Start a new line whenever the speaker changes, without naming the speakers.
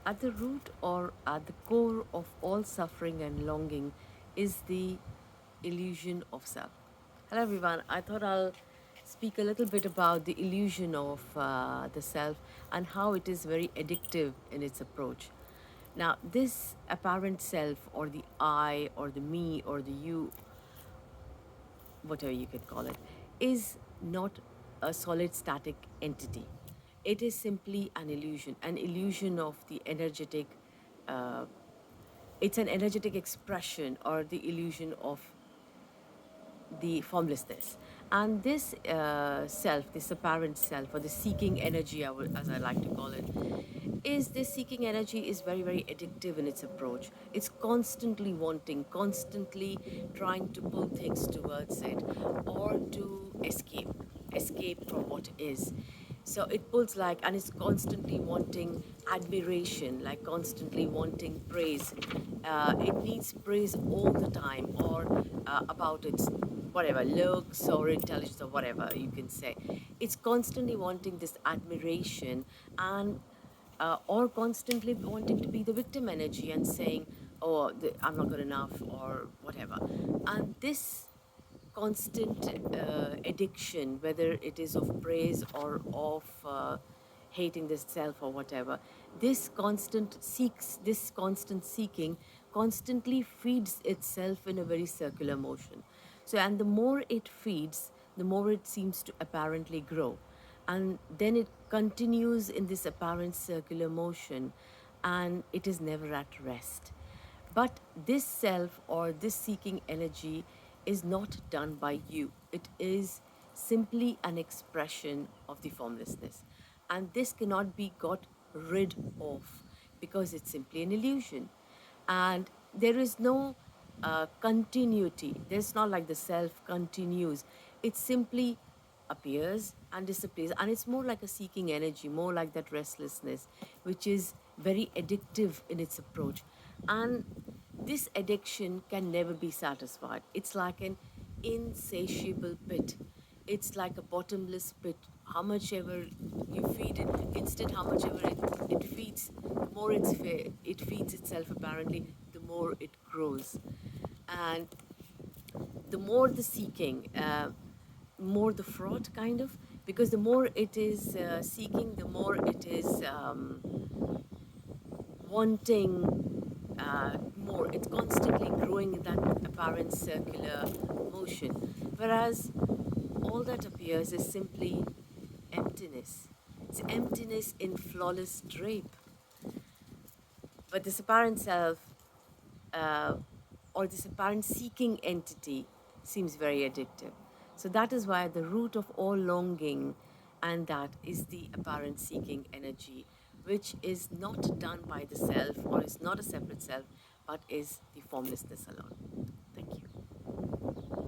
At the root or at the core of all suffering and longing is the illusion of self. Hello, everyone. I thought I'll speak a little bit about the illusion of the self and how it is very addictive in its approach. Now, this apparent self, or the I, or the me, or the you, whatever you could call it, is not a solid static entity. It is simply an illusion of the energetic, uh, it's an energetic expression or the illusion of the formlessness. And this self, this apparent self, or the seeking energy, as I like to call it, is this seeking energy is very, very addictive in its approach. It's constantly wanting, constantly trying to pull things towards it or to escape from what is. So it pulls like, and it's constantly wanting admiration, like constantly wanting praise. It needs praise all the time, or about its whatever looks or intelligence or whatever you can say. It's constantly wanting this admiration and or constantly wanting to be the victim energy and saying, "Oh, I'm not good enough," or whatever. And this constant addiction, whether it is of praise or of hating this self or whatever, this constant seeking constantly feeds itself in a very circular motion. So, and the more it feeds, the more it seems to apparently grow. And then it continues in this apparent circular motion and it is never at rest. But this self or this seeking energy is not done by you. It is simply an expression of the formlessness. And this cannot be got rid of because it's simply an illusion. And there is no continuity. There's not like the self continues. It simply appears and disappears. And it's more like a seeking energy, more like that restlessness, which is very addictive in its approach. And this addiction can never be satisfied. It's like an insatiable pit. It's like a bottomless pit. How much ever you feed it, instead, how much ever it feeds, the more it feeds itself apparently, the more it grows. And the more the seeking, more the fraud kind of, because the more it is seeking, the more it is wanting more. It's constantly growing in that apparent circular motion. Whereas all that appears is simply emptiness. It's emptiness in flawless drape. But this apparent self uh, or this apparent seeking entity seems very addictive. So that is why the root of all longing, and that is the apparent seeking energy, which is not done by the self or is not a separate self, but is the formlessness alone. Thank you.